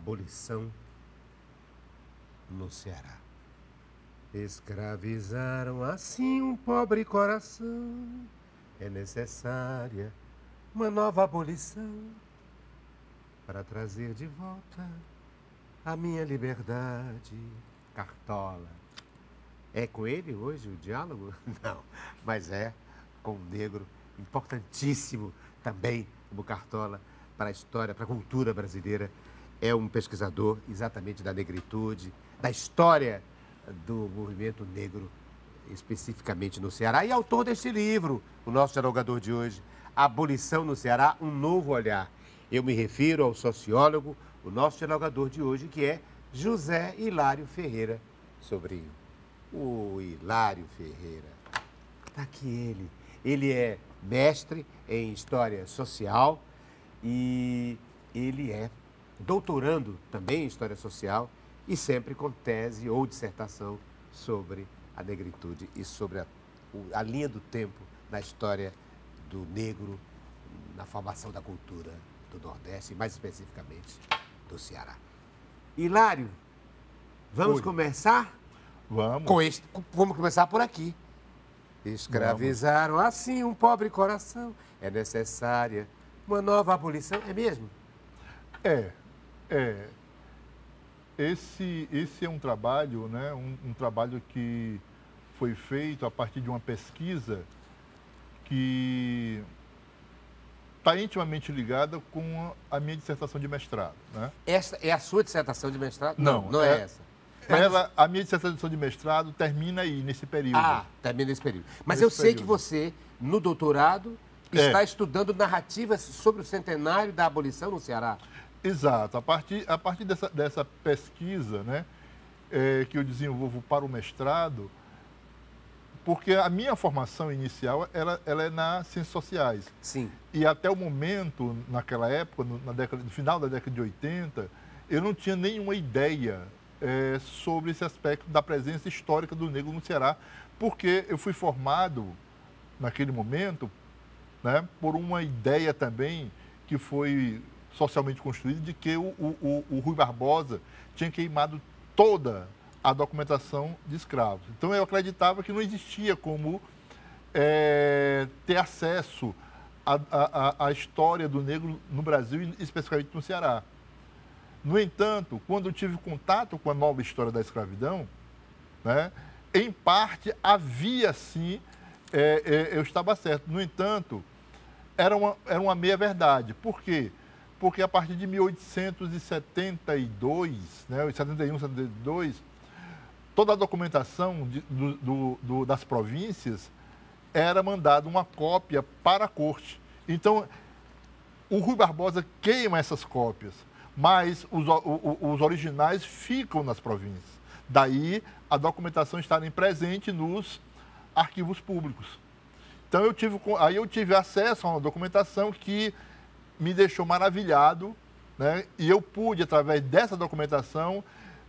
abolição no Ceará. Escravizaram assim um pobre coração. É necessária uma nova abolição para trazer de volta a minha liberdade. Cartola. É com ele hoje o diálogo? Não, mas é com um negro importantíssimo também, como Cartola, para a história, para a cultura brasileira. É um pesquisador exatamente da negritude, da história do movimento negro, especificamente no Ceará, e autor deste livro, o nosso dialogador de hoje, Abolição no Ceará, um novo olhar. Eu me refiro ao sociólogo, o nosso dialogador de hoje, que é José Hilário Ferreira Sobrinho. O Hilário Ferreira. Está aqui ele. Ele é mestre em História Social e ele é doutorando também em História Social e sempre com tese ou dissertação sobre a negritude e sobre a linha do tempo na história do negro, na formação da cultura do Nordeste e mais especificamente do Ceará. Hilário, vamos começar? Vamos. Vamos começar por aqui. Escravizaram assim um pobre coração. É necessária uma nova abolição. É mesmo? Esse é um trabalho, né? Um trabalho que foi feito a partir de uma pesquisa que está intimamente ligada com a minha dissertação de mestrado, né? Essa é a sua dissertação de mestrado? Não é essa. A minha dissertação de mestrado termina aí, nesse período. Termina nesse período. Mas eu sei que você, no doutorado, está estudando narrativas sobre o centenário da abolição no Ceará. Exato. A partir dessa pesquisa, né, que eu desenvolvo para o mestrado, porque a minha formação inicial ela é nas ciências sociais. Sim. E até o momento, naquela época, no final da década de 80, eu não tinha nenhuma ideia sobre esse aspecto da presença histórica do negro no Ceará, porque eu fui formado, naquele momento, né, por uma ideia também que foi socialmente construída de que o Rui Barbosa tinha queimado toda a documentação de escravos. Então, eu acreditava que não existia como ter acesso à história do negro no Brasil, e especificamente no Ceará. No entanto, quando eu tive contato com a nova história da escravidão, né, em parte havia sim, eu estava certo. No entanto, era uma meia-verdade. Por quê? Porque a partir de 1872, né, 71, 72, toda a documentação das províncias era mandada uma cópia para a corte. Então, o Rui Barbosa queima essas cópias, mas os originais ficam nas províncias. Daí, a documentação estarem presente nos arquivos públicos. Então, eu tive acesso a uma documentação que me deixou maravilhado, né? E eu pude, através dessa documentação,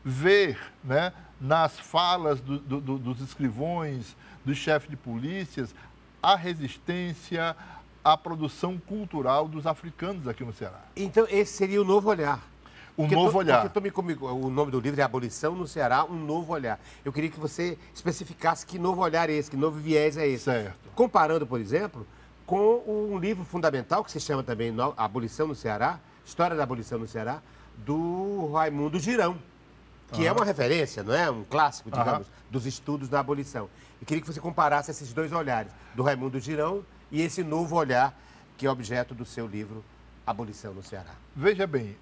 ver, né, nas falas dos escrivões, dos chefes de polícias, a resistência, a produção cultural dos africanos aqui no Ceará. Então, esse seria o novo olhar. O novo olhar. O nome do livro é Abolição no Ceará, um novo olhar. Eu queria que você especificasse que novo olhar é esse, que novo viés é esse. Certo. Comparando, por exemplo, com um livro fundamental, que se chama também Abolição no Ceará, História da Abolição no Ceará, do Raimundo Girão, que é uma referência, não é? Um clássico, digamos, dos estudos da abolição. Eu queria que você comparasse esses dois olhares, do Raimundo Girão e esse novo olhar que é objeto do seu livro Abolição no Ceará. Veja bem,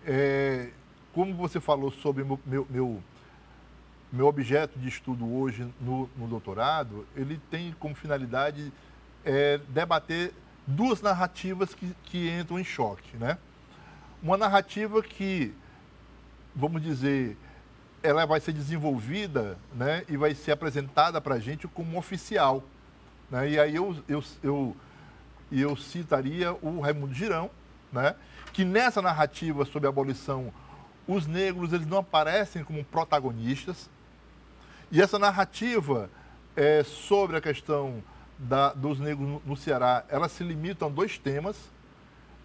como você falou sobre meu objeto de estudo hoje no doutorado, ele tem como finalidade debater duas narrativas que entram em choque, né? Uma narrativa que, vamos dizer, ela vai ser desenvolvida, né, e vai ser apresentada para a gente como oficial, né? E aí eu citaria o Raimundo Girão, né, que nessa narrativa sobre a abolição, os negros eles não aparecem como protagonistas, e essa narrativa sobre a questão dos negros no Ceará, ela se limita a dois temas,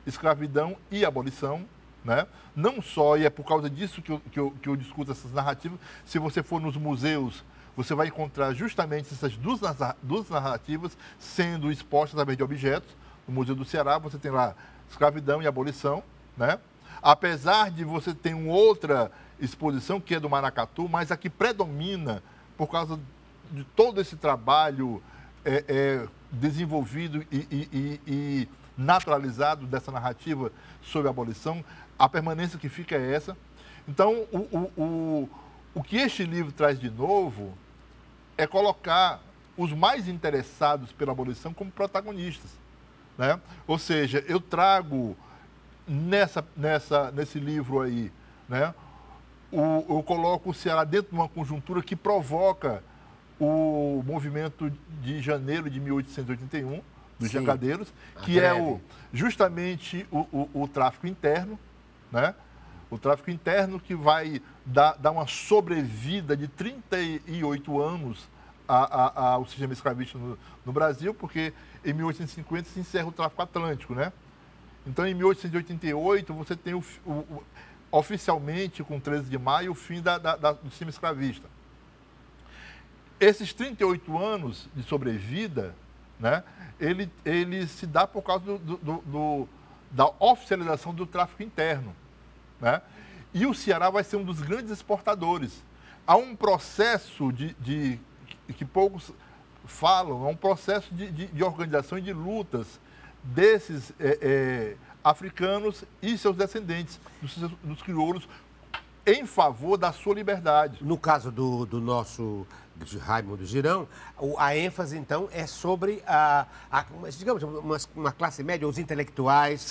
escravidão e abolição, né? Não só, e é por causa disso que eu discuto essas narrativas, se você for nos museus, você vai encontrar justamente essas duas narrativas sendo expostas através de objetos. No Museu do Ceará, você tem lá escravidão e abolição, né? Apesar de você ter uma outra exposição, que é do Maracatu, mas a que predomina, por causa de todo esse trabalho desenvolvido e naturalizado dessa narrativa sobre a abolição, a permanência que fica é essa. Então, o que este livro traz de novo é colocar os mais interessados pela abolição como protagonistas, né? Ou seja, eu trago nesse livro aí, né, eu coloco o Ceará dentro de uma conjuntura que provoca o movimento de janeiro de 1881, dos Jacadeiros, que é justamente o tráfico interno, né? O tráfico interno que vai dar uma sobrevida de 38 anos ao sistema escravista no Brasil, porque em 1850 se encerra o tráfico atlântico, né? Então, em 1888, você tem oficialmente, com 13 de maio, o fim do sistema escravista. Esses 38 anos de sobrevida, né, ele se dá por causa da oficialização do tráfico interno, né? E o Ceará vai ser um dos grandes exportadores. Há um processo que poucos falam, é um processo de organização e de lutas desses africanos e seus descendentes, dos crioulos, em favor da sua liberdade. No caso do nosso Raimundo Girão, a ênfase, então, é sobre digamos, uma classe média, os intelectuais,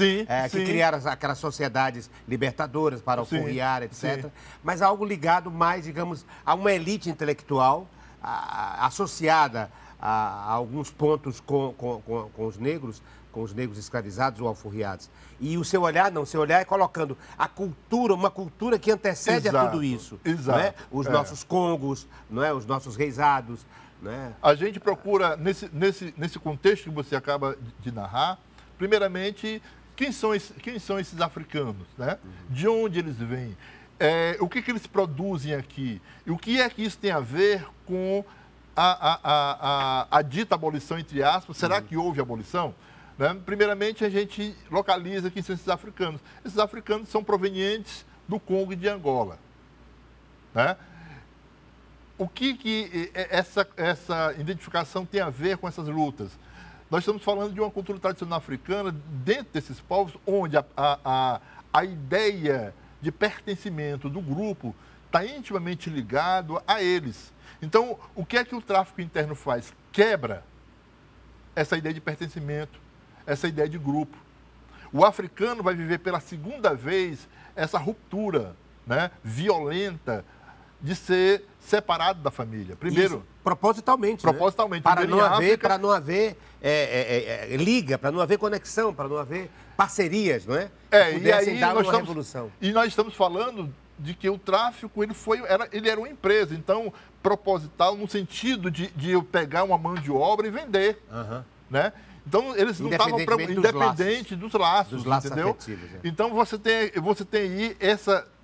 que criaram aquelas sociedades libertadoras para o Fourrière, etc. Sim. Mas algo ligado mais, digamos, a uma elite intelectual associada a alguns pontos com os negros escravizados ou alforriados. E o seu olhar, não, o seu olhar é colocando a cultura, uma cultura que antecede a tudo isso. Exato. Não é? Os nossos congos, não é? Os nossos reisados. Não é? A gente procura, nesse contexto que você acaba de narrar, primeiramente, quem são esses africanos, né? De onde eles vêm? O que eles produzem aqui? E o que é que isso tem a ver com a dita abolição, entre aspas? Será que houve abolição? Né? Primeiramente, a gente localiza quem são esses africanos. Esses africanos são provenientes do Congo e de Angola, né? O que essa identificação tem a ver com essas lutas? Nós estamos falando de uma cultura tradicional africana dentro desses povos, onde a ideia de pertencimento do grupo está intimamente ligado a eles. Então, o que é que o tráfico interno faz? Quebra essa ideia de pertencimento, essa ideia de grupo. O africano vai viver pela segunda vez essa ruptura, né, violenta de ser separado da família. Primeiro, isso, propositalmente. Propositalmente. Né? Para não haver liga, para não haver conexão, para não haver parcerias, não é? E aí revolução. E nós estamos falando de que o tráfico ele era uma empresa, então proposital no sentido de eu pegar uma mão de obra e vender, né? Então, eles não estavam independentes dos laços, entendeu? Então, você tem aí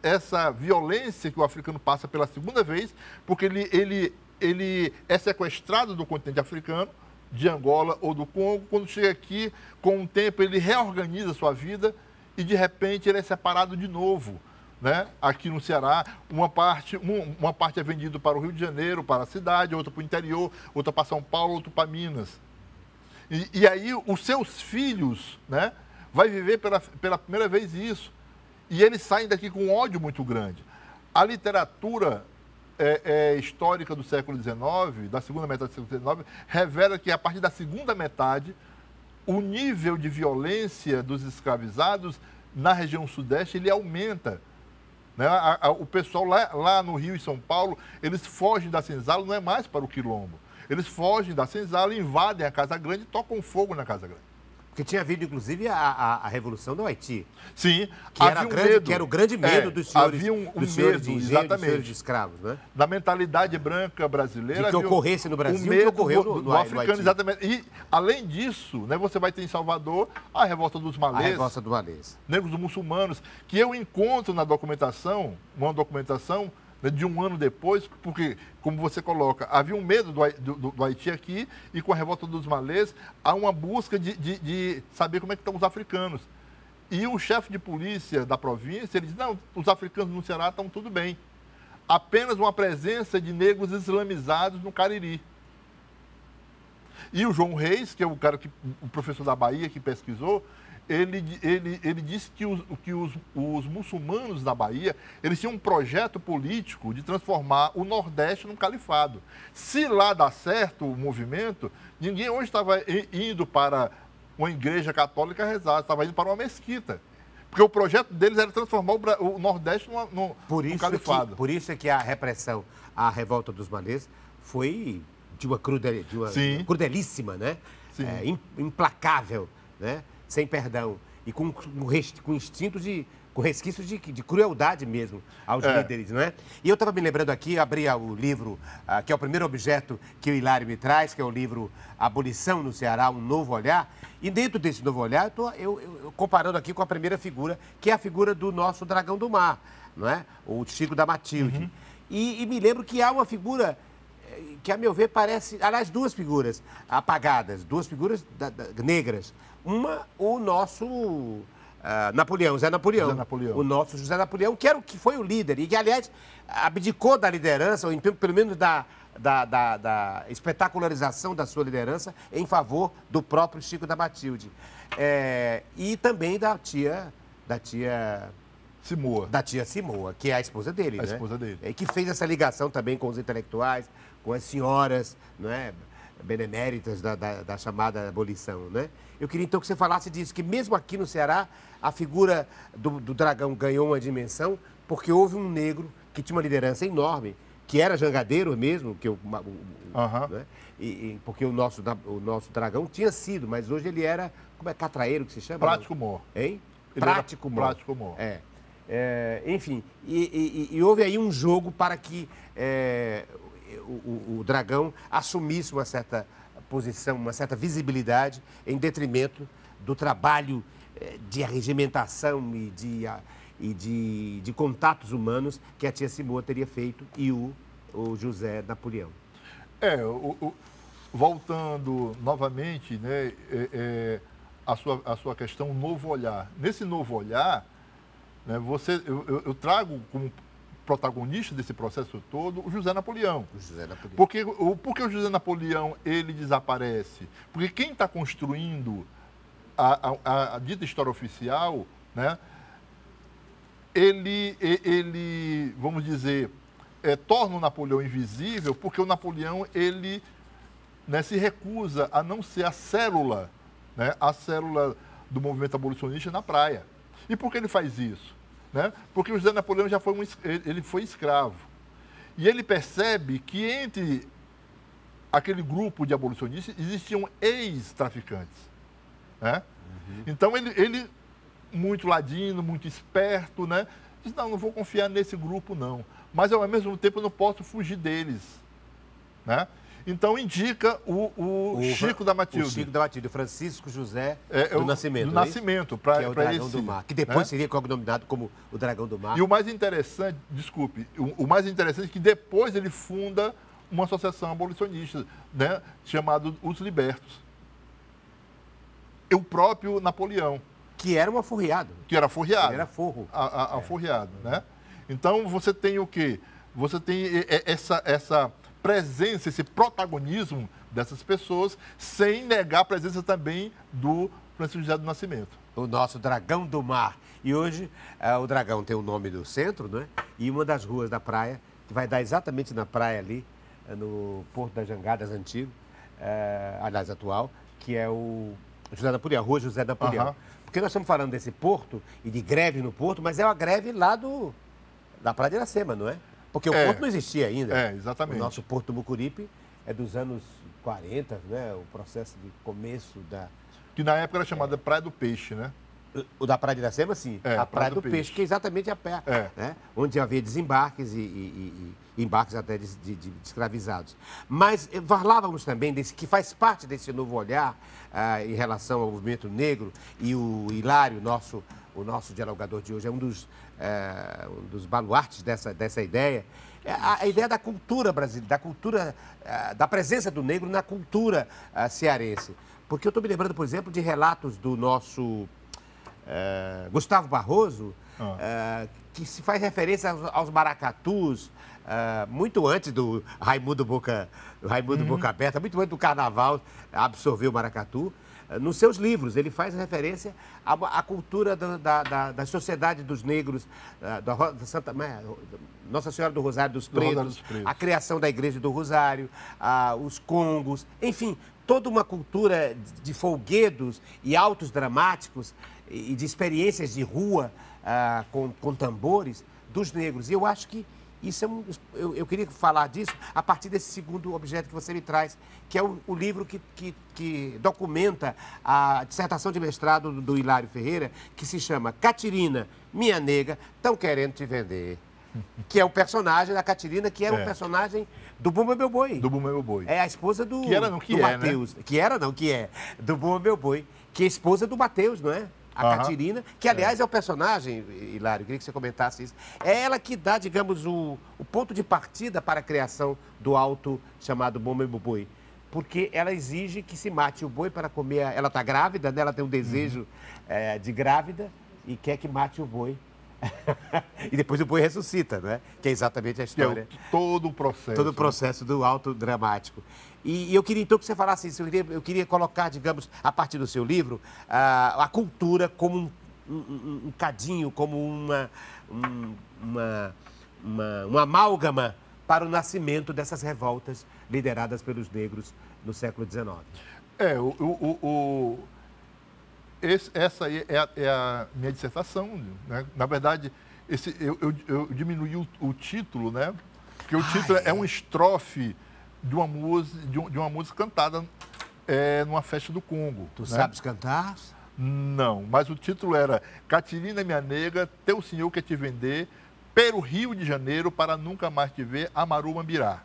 essa violência que o africano passa pela segunda vez, porque ele é sequestrado do continente africano, de Angola ou do Congo. Quando chega aqui, com o tempo, ele reorganiza a sua vida e, de repente, ele é separado de novo, né? Aqui no Ceará, uma parte é vendida para o Rio de Janeiro, para a cidade, outra para o interior, outra para São Paulo, outra para Minas. E aí os seus filhos, né, vai viver pela primeira vez isso. E eles saem daqui com um ódio muito grande. A literatura histórica do século XIX, da segunda metade do século XIX, revela que a partir da segunda metade, o nível de violência dos escravizados na região sudeste, ele aumenta. Né? O pessoal lá no Rio e São Paulo, eles fogem da senzala, não é mais para o quilombo. Eles fogem da senzala, invadem a Casa Grande e tocam fogo na Casa Grande. Porque tinha havido, inclusive, a Revolução do Haiti. Sim, Que era o grande medo dos senhores, havia um dos senhores de medo, engenho, dos exatamente, senhores de escravos, né? da mentalidade branca brasileira. De que ocorresse no Brasil, o medo que ocorreu do africano, Haiti. exatamente. E, além disso, né, você vai ter em Salvador a Revolta dos Malês. A Revolta do Malês. Negros muçulmanos, que eu encontro na documentação, uma documentação, né, de um ano depois, porque, como você coloca, havia um medo do Haiti aqui, e com a Revolta dos Malês, há uma busca de saber como é que estão os africanos. E o chefe de polícia da província, ele diz, não, os africanos no Ceará estão tudo bem. Apenas uma presença de negros islamizados no Cariri. E o João Reis, que é o professor da Bahia que pesquisou, ele disse que os muçulmanos da Bahia, eles tinham um projeto político de transformar o Nordeste num califado. Se lá dá certo o movimento, ninguém hoje estava indo para uma igreja católica rezar, estava indo para uma mesquita. Porque o projeto deles era transformar o Nordeste num califado. Por isso é que a repressão à Revolta dos Malês foi de uma crudelíssima, né? Implacável, né? Sem perdão, e com resquícios de crueldade mesmo aos líderes, não é? E eu estava me lembrando aqui, abri o livro, que é o primeiro objeto que o Hilário me traz, que é o livro Abolição no Ceará, um novo olhar, e dentro desse novo olhar, eu comparando aqui com a primeira figura, que é a figura do nosso Dragão do Mar, não é? O Chico da Matilde. Uhum. E me lembro que há uma figura que, a meu ver, parece... Aliás, duas figuras apagadas, duas figuras negras. Uma, o nosso Napoleão, Zé Napoleão. O nosso José Napoleão, que foi o líder e que, aliás, abdicou da liderança, ou então, pelo menos da espetacularização da sua liderança em favor do próprio Chico da Matilde. E também da tia Simoa. Da tia Simoa, que é a esposa dele, né? A esposa dele. Que fez essa ligação também com os intelectuais, com as senhoras, não é? Beneméritas da chamada abolição, né? Eu queria então que você falasse disso, que mesmo aqui no Ceará, a figura do dragão ganhou uma dimensão porque houve um negro que tinha uma liderança enorme, que era jangadeiro mesmo, né? Porque o nosso dragão tinha sido, mas hoje ele era, como é, catraeiro que se chama? Prático Mor. Hein? Prático Mor. Prático Mor. Enfim, e houve aí um jogo para que o dragão assumisse uma certa posição, uma certa visibilidade em detrimento do trabalho de arregimentação e de contatos humanos que a tia Simoa teria feito e o José Napoleão. Voltando novamente, né, a sua questão, novo olhar. Nesse novo olhar, né, eu trago como protagonista desse processo todo o José Napoleão. Por que o José Napoleão ele desaparece? Porque quem está construindo a dita história oficial, né, ele, vamos dizer, torna o Napoleão invisível porque o Napoleão ele, né, se recusa a não ser a célula do movimento abolicionista na praia. E por que ele faz isso? Né? Porque o José Napoleão já foi escravo. E ele percebe que entre aquele grupo de abolicionistas existiam ex-traficantes. Né? Uhum. Então ele, muito ladino, muito esperto, né, diz, não vou confiar nesse grupo não. Mas ao mesmo tempo eu não posso fugir deles. Né? Então indica o Chico da Matilde. O Chico da Matilde, o Francisco José do Nascimento. Do Nascimento, para que é o Dragão do Mar, que depois seria cognominado como o Dragão do Mar. E o mais interessante, o mais interessante é que depois ele funda uma associação abolicionista, né, chamada Os Libertos. E o próprio Napoleão. Que era um aforreado. Que era aforreado. Ele era forro. Aforreado, né? Então você tem o quê? Você tem essa presença, esse protagonismo dessas pessoas, sem negar a presença também do Francisco José do Nascimento. O nosso Dragão do Mar. E hoje o dragão tem o nome do centro, né? E uma das ruas da praia, que vai dar exatamente na praia ali, no Porto das Jangadas antigo, aliás, atual, que é o José Napoleão, Rua José Napoleão. Uhum. Porque nós estamos falando desse porto e de greve no porto, mas é uma greve lá da Praia de Iracema, não é? Porque o porto não existia ainda. Exatamente. O nosso Porto do Mucuripe é dos anos 40, né? O processo de começo Que na época era chamada Praia do Peixe, né? O da Praia de Iracema, sim. A Praia do Peixe, que é exatamente a pé, né? Onde havia desembarques e embarques até de escravizados. Mas falávamos também desse, que faz parte desse novo olhar em relação ao movimento negro, e o Hilário, o nosso dialogador de hoje, é um dos baluartes dessa ideia. A ideia da cultura brasileira, da presença do negro na cultura cearense. Porque eu estou me lembrando, por exemplo, de relatos do nosso Gustavo Barroso, que se faz referência aos maracatus, muito antes do Raimundo Boca Aberta, muito antes do Carnaval absorver o maracatu. Nos seus livros, ele faz referência à cultura da sociedade dos negros, da Nossa Senhora do Rosário dos Pretos, a criação da Igreja do Rosário, os congos, enfim, toda uma cultura de folguedos e autos dramáticos e de experiências de rua com tambores dos negros. E eu acho que isso eu queria falar disso a partir desse segundo objeto que você me traz, que é o livro que documenta a dissertação de mestrado do Hilário Ferreira, que se chama Catirina, Minha Nega, Tão Querendo Te Vender. Que é o personagem da Catirina, que era um personagem do Bumba Meu Boi. Do Bumba Meu Boi. É a esposa do Mateus. Né? Que era, não, que é. Do Bumba Meu Boi. Que é a esposa do Mateus, não é? A Catirina, que aliás é o personagem, Hilário, eu queria que você comentasse isso. É ela que dá, digamos, o ponto de partida para a criação do auto chamado Bumba Meu Boi. Porque ela exige que se mate o boi para comer. Ela está grávida, né? Ela tem um desejo de grávida e quer que mate o boi. E depois o boi ressuscita, né? Que é exatamente a história. Todo o processo. Todo o processo do auto dramático. E eu queria então que você falasse isso. Eu queria colocar, digamos, a partir do seu livro, a cultura como um cadinho, como uma amálgama para o nascimento dessas revoltas lideradas pelos negros no século XIX. Essa aí é a minha dissertação, né? Na verdade, eu diminuí o título, né? Porque o título é uma estrofe de uma música cantada numa festa do Congo. Tu sabes cantar? Não, mas o título era Catirina, Minha Nega, Teu Senhor quer te vender, pelo Rio de Janeiro para nunca mais te ver, Amaru Mambirá.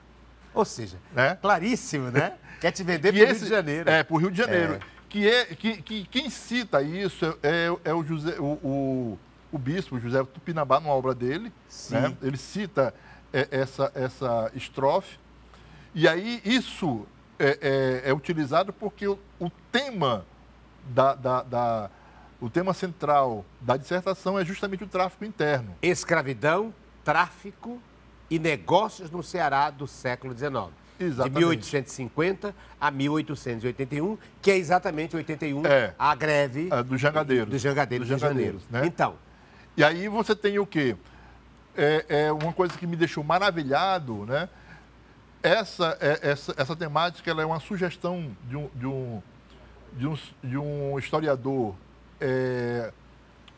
Ou seja, né? Claríssimo, né? Quer te vender para o Rio de Janeiro. Para o Rio de Janeiro. Que quem cita isso é o bispo José Tupinambá, numa obra dele. Né? Ele cita essa estrofe. E aí isso é utilizado porque o tema o tema central da dissertação é justamente o tráfico interno. Escravidão, tráfico e negócios no Ceará do século XIX. Exatamente. De 1850 a 1881, que é exatamente 81, a greve dos jangadeiros. Dos jangadeiros de Janeiro. Né? Então. E aí você tem o quê? Uma coisa que me deixou maravilhado, né? Essa temática ela é uma sugestão de um historiador,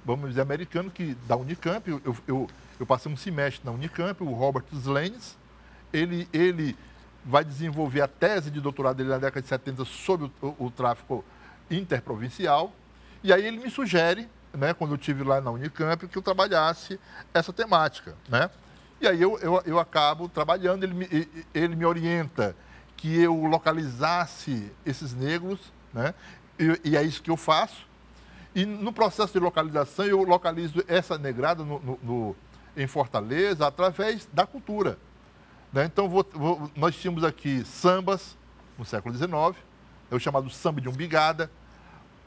vamos dizer, americano, da Unicamp. Eu passei um semestre na Unicamp, o Robert Slenes. Ele vai desenvolver a tese de doutorado dele na década de 70 sobre o tráfico interprovincial. E aí ele me sugere, né, quando eu estive lá na Unicamp, que eu trabalhasse essa temática, né? E aí eu acabo trabalhando, ele me orienta que eu localizasse esses negros, né? E é isso que eu faço. E no processo de localização, eu localizo essa negrada em Fortaleza através da cultura. Então, nós tínhamos aqui sambas no século XIX, é o chamado samba de umbigada.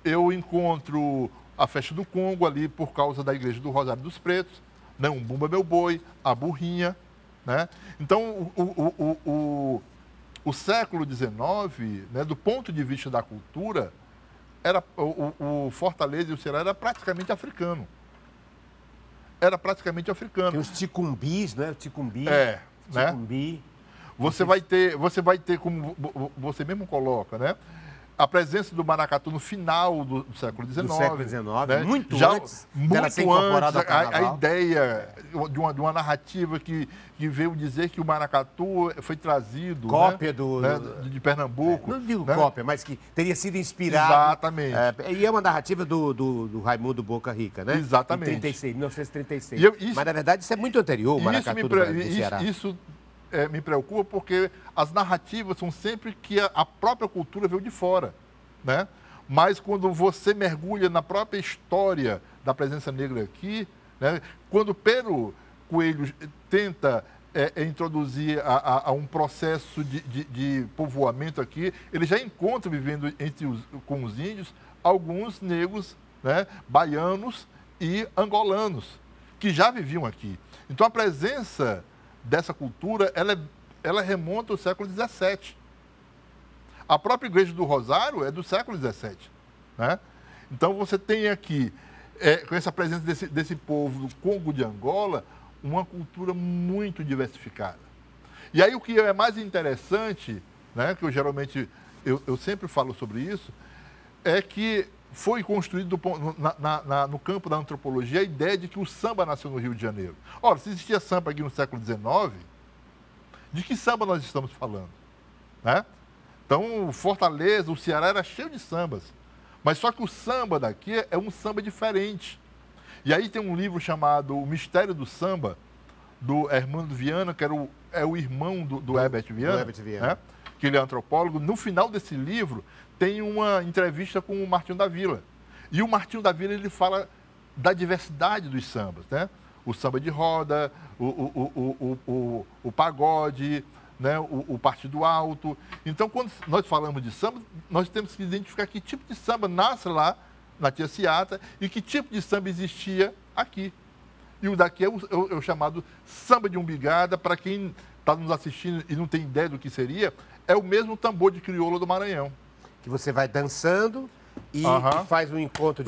Eu encontro a festa do Congo ali por causa da Igreja do Rosário dos Pretos, né? Um Bumba Meu Boi, a burrinha. Né? Então, o século XIX, né, do ponto de vista da cultura, o Fortaleza e o Ceará era praticamente africano. Tem os ticumbis, né? Ticumbi. Né? Você vai ter, como você mesmo coloca, né? a presença do maracatu no final do século XIX. Do século XIX, né? muito Já, antes muito dela ser incorporada ao antes, a carnaval. ideia de uma narrativa que veio dizer que o maracatu foi trazido, Cópia né, de Pernambuco. Não digo né? cópia, mas que teria sido inspirado. Exatamente. E é uma narrativa do Raimundo Boca Rica, né? Exatamente. Em 1936. Isso, mas, na verdade, isso é muito anterior, o maracatu do Ceará. Isso me preocupa porque as narrativas são sempre que a própria cultura veio de fora, né? Mas quando você mergulha na própria história da presença negra aqui, né? Quando Pero Coelho tenta introduzir a um processo de povoamento aqui, ele já encontra, vivendo com os índios, alguns negros, né? Baianos e angolanos, que já viviam aqui. Então, a presença dessa cultura, ela remonta ao século XVII. A própria Igreja do Rosário é do século XVII. Né? Então, você tem aqui, com essa presença desse povo do Congo de Angola, uma cultura muito diversificada. E aí, o que é mais interessante, né, que eu sempre falo sobre isso, é que foi construído no campo da antropologia a ideia de que o samba nasceu no Rio de Janeiro. Ora, se existia samba aqui no século XIX, de que samba nós estamos falando? Né? Então, Fortaleza, o Ceará era cheio de sambas. Mas só que o samba daqui é um samba diferente. E aí tem um livro chamado O Mistério do Samba, do Hermano Viana, que é o irmão do Herbert Viana, né? Que ele é antropólogo. No final desse livro, tem uma entrevista com o Martinho da Vila. E o Martinho da Vila, ele fala da diversidade dos sambas, né? O samba de roda, o pagode, né? O partido alto. Então, quando nós falamos de samba, nós temos que identificar que tipo de samba nasce lá na Tia Ciata e que tipo de samba existia aqui. E o daqui é o chamado samba de umbigada. Para quem está nos assistindo e não tem ideia do que seria, é o mesmo tambor de crioula do Maranhão. Que você vai dançando e faz um encontro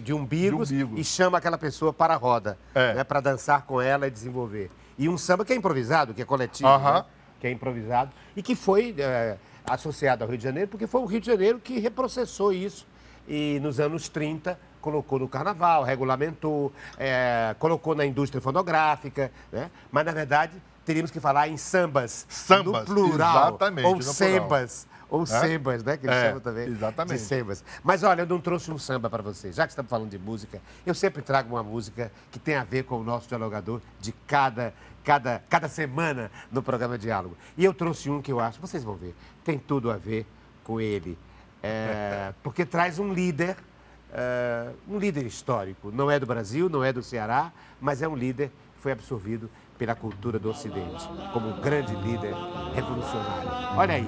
de umbigos e chama aquela pessoa para a roda, né, para dançar com ela e desenvolver. E um samba que é improvisado, que é coletivo, né, que é improvisado e que foi associado ao Rio de Janeiro, porque foi o Rio de Janeiro que reprocessou isso e nos anos 30 colocou no carnaval, regulamentou, colocou na indústria fonográfica, né? Mas, na verdade, teríamos que falar em sambas no plural, exatamente, ou sambas. Ou sambas, né? Que eles chamam também exatamente. de sambas. Mas, olha, eu não trouxe um samba para vocês. Já que estamos falando de música, eu sempre trago uma música que tem a ver com o nosso dialogador de cada semana no programa Diálogo. E eu trouxe um que eu acho, vocês vão ver, tem tudo a ver com ele. Porque traz um líder histórico. Não é do Brasil, não é do Ceará, mas é um líder que foi absorvido pela cultura do Ocidente, como um grande líder revolucionário. Olha aí.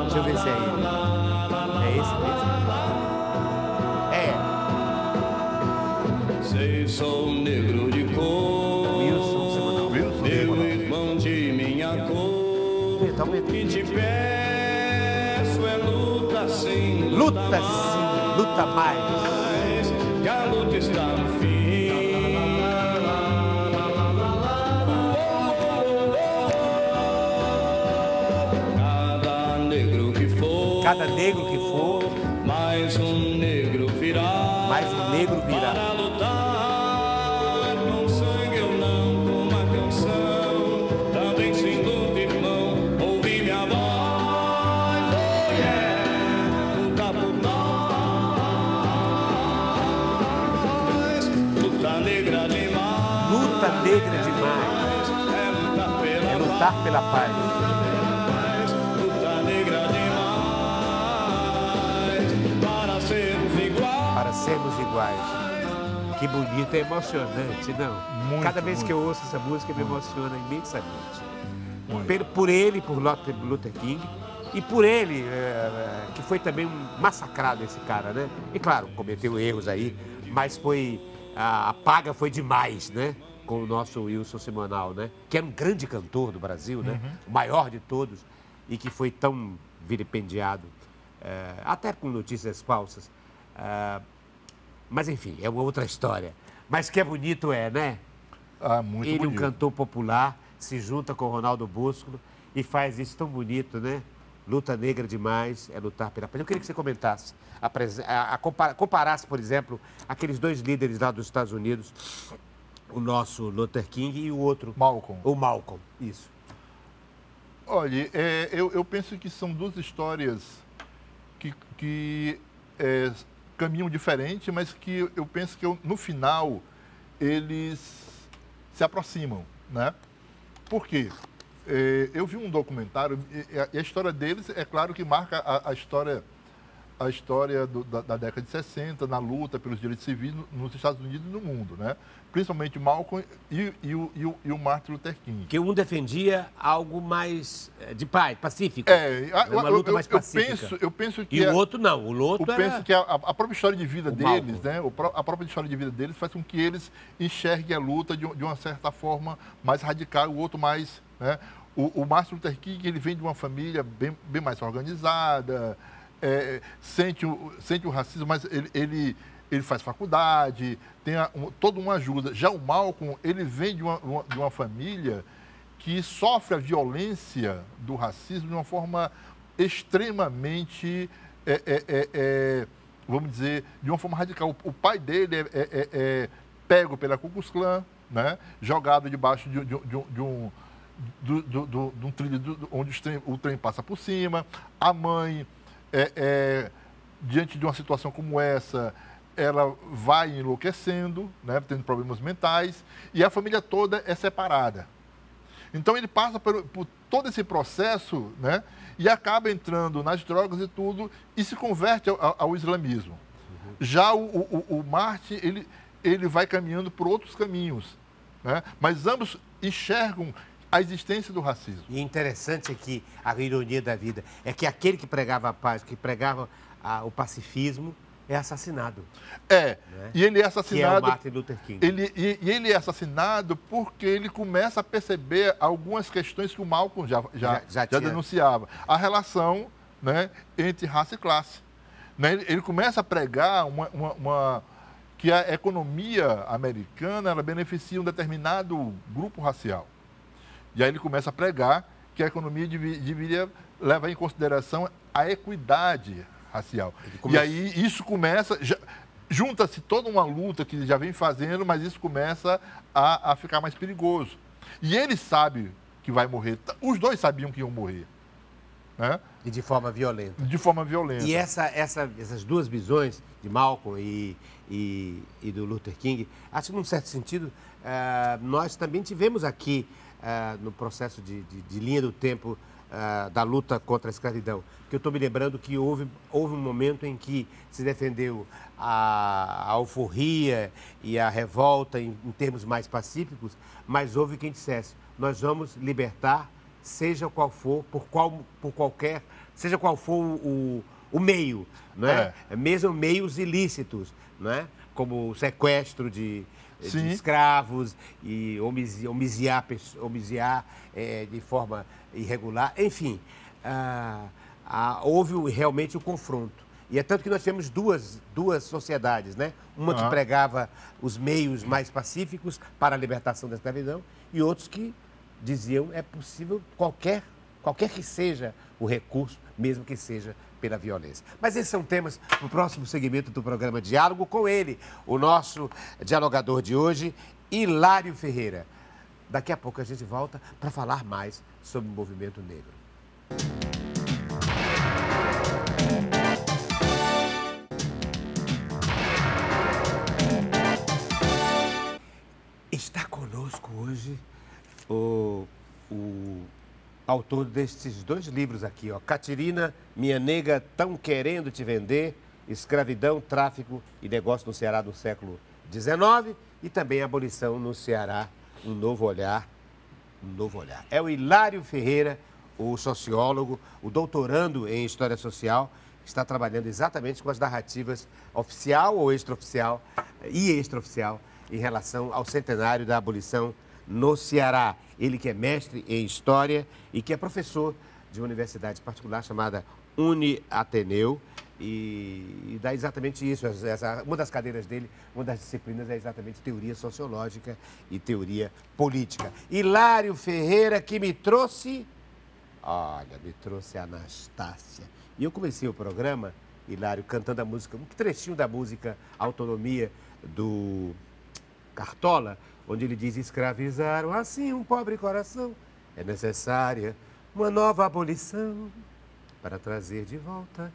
Deixa eu ver se é ele. É esse mesmo? Sei, sou negro de cor, Wilson Simonal. negro irmão de minha cor, e te peço luta sim, luta mais. Que a luta está no fim. Cada negro que for, mais um negro virá. Para lutar com sangue eu não, com uma canção. Também sem luta, irmão, ouvi minha voz. Oh yeah, luta por nós. Luta negra demais. Luta negra demais. É lutar pela paz. Luta negra demais. Para sermos iguais. Que bonito, é emocionante, não? Muito, Cada vez que eu ouço essa música me emociona imensamente. Por ele, por Luther King, e por ele, que foi também um massacrado esse cara, né? E claro, cometeu erros aí, mas a paga foi demais, né? Com o nosso Wilson Simonal, né? Que era um grande cantor do Brasil, né? O maior de todos, e que foi tão vilipendiado, até com notícias falsas. Mas, enfim, é uma outra história. Mas que é bonito, né? Muito Ele, bonito. Um cantor popular, se junta com o Ronaldo Búsculo e faz isso tão bonito, né? Luta negra demais é lutar pela paz. Eu queria que você comentasse, comparasse, por exemplo, aqueles dois líderes lá dos Estados Unidos, o nosso Luther King e o outro... Malcolm. O Malcolm, isso. Olha, eu penso que são duas histórias que caminham diferente, mas que eu penso que no final eles se aproximam, né? Por quê? Eu vi um documentário e a história deles, é claro que marca a história da década de 60, na luta pelos direitos civis nos Estados Unidos e no mundo, né? Principalmente Malcolm e o Martin Luther King. Que um defendia algo mais de paz, pacífico. Uma luta mais pacífica. Eu penso que... E o outro não, o outro Eu penso que a própria história de vida deles, Malcolm, né? A própria história de vida deles faz com que eles enxerguem a luta de uma certa forma mais radical, o outro mais, né? O Martin Luther King, ele vem de uma família bem mais organizada, sente o racismo, mas ele faz faculdade, tem toda uma ajuda. Já o Malcolm, ele vem de uma família que sofre a violência do racismo de uma forma extremamente, vamos dizer, de uma forma radical. O pai dele é pego pela Ku Klux Klan, né? Jogado debaixo de um trilho onde o trem passa por cima. A mãe, diante de uma situação como essa, ela vai enlouquecendo, né, tendo problemas mentais, e a família toda é separada. Então ele passa por todo esse processo, né, e acaba entrando nas drogas e tudo, e se converte ao islamismo. Uhum. Já o Martin, ele vai caminhando por outros caminhos, né, mas ambos enxergam a existência do racismo. E interessante é que a ironia da vida é que aquele que pregava a paz, que pregava o pacifismo, é assassinado. Né? E ele é Que é assassinado... o Martin Luther King. Ele é assassinado porque ele começa a perceber algumas questões que o Malcolm já denunciava. A relação, né, entre raça e classe. Né? Ele começa a pregar que a economia americana ela beneficia um determinado grupo racial. E aí ele começa a pregar que a economia deveria levar em consideração a equidade racial. E aí isso começa, junta-se toda uma luta que ele já vem fazendo, mas isso começa a ficar mais perigoso. E ele sabe que vai morrer. Os dois sabiam que iam morrer. Né? E de forma violenta. De forma violenta. E essas duas visões de Malcolm e do Luther King, acho que num certo sentido, nós também tivemos aqui no processo de linha do tempo da luta contra a escravidão. Que eu estou me lembrando que houve um momento em que se defendeu a alforria e a revolta em termos mais pacíficos, mas houve quem dissesse, nós vamos libertar, seja qual for, seja qual for o meio, não é? Mesmo meios ilícitos, não é? Como o sequestro de escravos e homiziar de forma irregular, enfim, houve realmente o confronto. E é tanto que nós temos duas sociedades, né? Uma que pregava os meios mais pacíficos para a libertação da escravidão e outros que diziam é possível qualquer que seja o recurso, mesmo que seja pela violência. Mas esses são temas para o próximo segmento do programa Diálogo com ele, o nosso dialogador de hoje, Hilário Ferreira. Daqui a pouco a gente volta para falar mais sobre o movimento negro. Está conosco hoje o autor destes dois livros aqui, ó. Catirina, Minha Nega, Tão Querendo Te Vender, Escravidão, Tráfico e Negócio no Ceará do século XIX e também Abolição no Ceará, um novo olhar. É o Hilário Ferreira, o sociólogo, o doutorando em História Social, que está trabalhando exatamente com as narrativas oficial ou extraoficial em relação ao centenário da abolição no Ceará. Ele que é mestre em História e que é professor de uma universidade particular chamada Uni Ateneu, e dá exatamente isso. Uma das cadeiras dele, uma das disciplinas é exatamente teoria sociológica e teoria política. Hilário Ferreira, que me trouxe a Anastácia. E eu comecei o programa, Hilário, cantando a música, um trechinho da música Autonomia do Cartola, onde ele diz: escravizaram assim um pobre coração, é necessária uma nova abolição para trazer de volta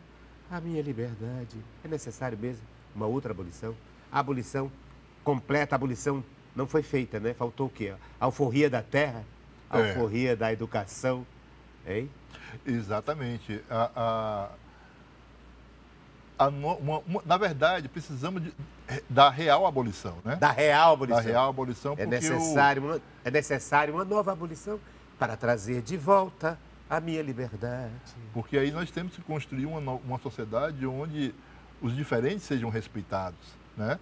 a minha liberdade. É necessário mesmo uma outra abolição? A abolição completa, a abolição não foi feita, né? Faltou o quê? A alforria da terra, a alforria da educação, hein? Exatamente. Na verdade, precisamos da real abolição, né? Da real abolição. Da real abolição, porque é necessário uma nova abolição para trazer de volta a minha liberdade. Porque aí nós temos que construir uma sociedade onde os diferentes sejam respeitados, né?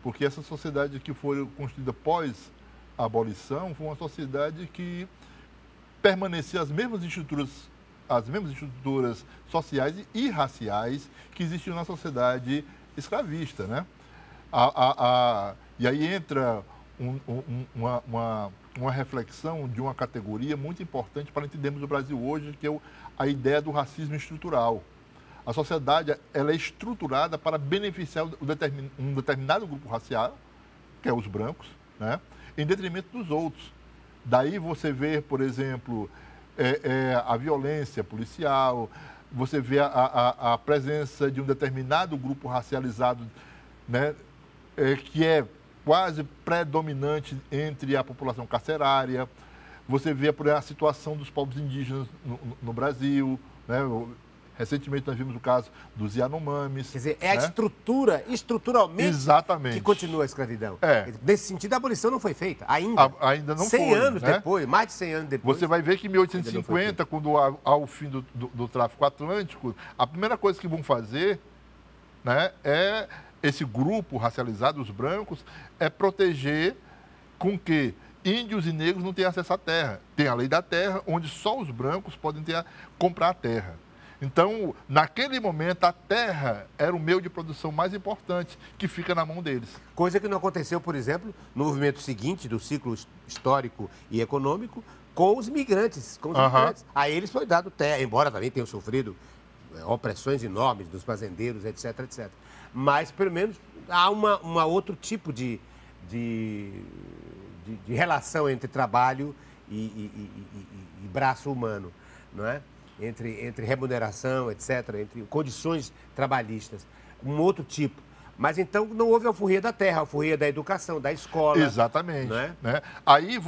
Porque essa sociedade que foi construída pós a abolição foi uma sociedade que permanecia as mesmas estruturas sociais e raciais que existiam na sociedade escravista, né? E aí entra uma reflexão de uma categoria muito importante para entendermos o Brasil hoje, que é a ideia do racismo estrutural. A sociedade ela é estruturada para beneficiar um determinado grupo racial, que é os brancos, né? Em detrimento dos outros. Daí você vê, por exemplo, a violência policial, você vê a presença de um determinado grupo racializado, né, que é quase predominante entre a população carcerária. Você vê, por exemplo, a situação dos povos indígenas no Brasil, né? Recentemente nós vimos o caso dos Yanomamis. Quer dizer, é a estrutura, estruturalmente, exatamente, que continua a escravidão. É. Nesse sentido, a abolição não foi feita ainda. Ainda não 100 foi. anos né? depois, mais de 100 anos depois. Você vai ver que em 1850, quando há o fim do tráfico atlântico, a primeira coisa que vão fazer, né, é esse grupo racializado, os brancos, é proteger com que índios e negros não tenham acesso à terra. Tem a lei da terra, onde só os brancos podem comprar a terra. Então, naquele momento, a terra era o meio de produção mais importante, que fica na mão deles. Coisa que não aconteceu, por exemplo, no movimento seguinte do ciclo histórico e econômico, com os migrantes. A eles foi dado terra, embora também tenham sofrido opressões enormes dos fazendeiros, etc, etc. Mas, pelo menos, há uma outro tipo de relação entre trabalho e braço humano, não é? Entre remuneração, etc., entre condições trabalhistas, um outro tipo. Mas então não houve alforria da terra, alforria da educação, da escola. Exatamente. Né? Aí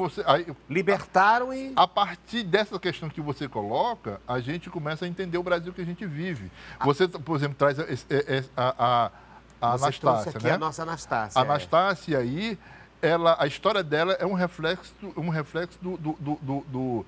libertaram e... A partir dessa questão que você coloca, a gente começa a entender o Brasil que a gente vive. Você, por exemplo, traz a Anastácia, aqui, né? A nossa Anastácia. A Anastácia aí, a história dela é um reflexo do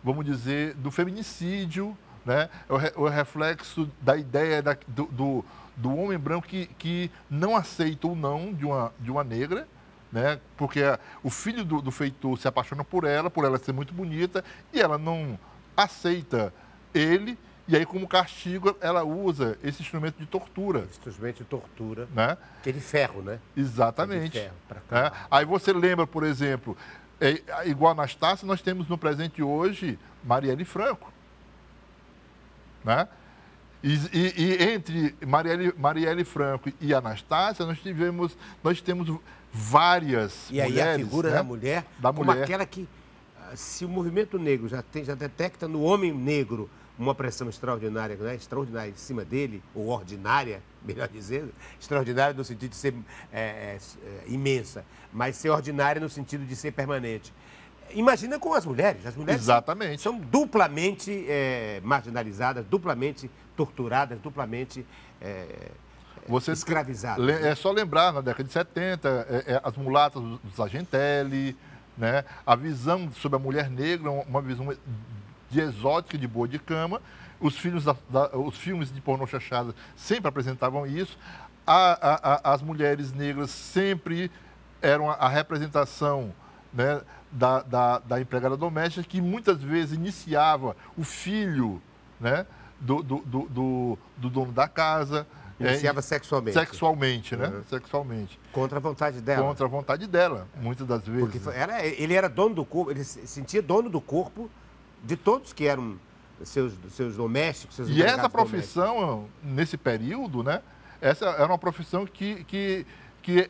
vamos dizer, do feminicídio, né? É o reflexo da ideia do homem branco que não aceita o não de uma negra, né? Porque o filho do feitor se apaixona por ela ser muito bonita, e ela não aceita ele, e aí, como castigo, ela usa esse instrumento de tortura. Esse instrumento de tortura, né? Que é de ferro, né? Exatamente. É de ferro, Aí você lembra, por exemplo, igual a Anastácia, nós temos no presente hoje Marielle Franco, né? E entre Marielle Franco e Anastácia, nós temos várias mulheres. E aí a figura, né, da mulher, como aquela que, se o movimento negro já detecta no homem negro uma pressão extraordinária, né? Extraordinária em cima dele, ou ordinária, melhor dizendo, extraordinária no sentido de ser imensa, mas ser ordinária no sentido de ser permanente. Imagina com as mulheres. As mulheres exatamente são duplamente marginalizadas, duplamente torturadas, duplamente escravizadas. É só lembrar, na década de 70, as mulatas do Sargentelli, né? A visão sobre a mulher negra, uma visão de exótica, de boa de cama. Os filmes de pornô chanchada sempre apresentavam isso. As mulheres negras sempre eram a representação, né, da empregada doméstica, que muitas vezes iniciava o filho, né, do dono da casa. Iniciava sexualmente. Sexualmente, né? Uhum. Sexualmente. Contra a vontade dela. Contra a vontade dela, muitas das vezes. Porque ele era dono do corpo, ele se sentia dono do corpo de todos que eram seus domésticos, seus E essa empregados profissão, nesse período, né? Essa era uma profissão que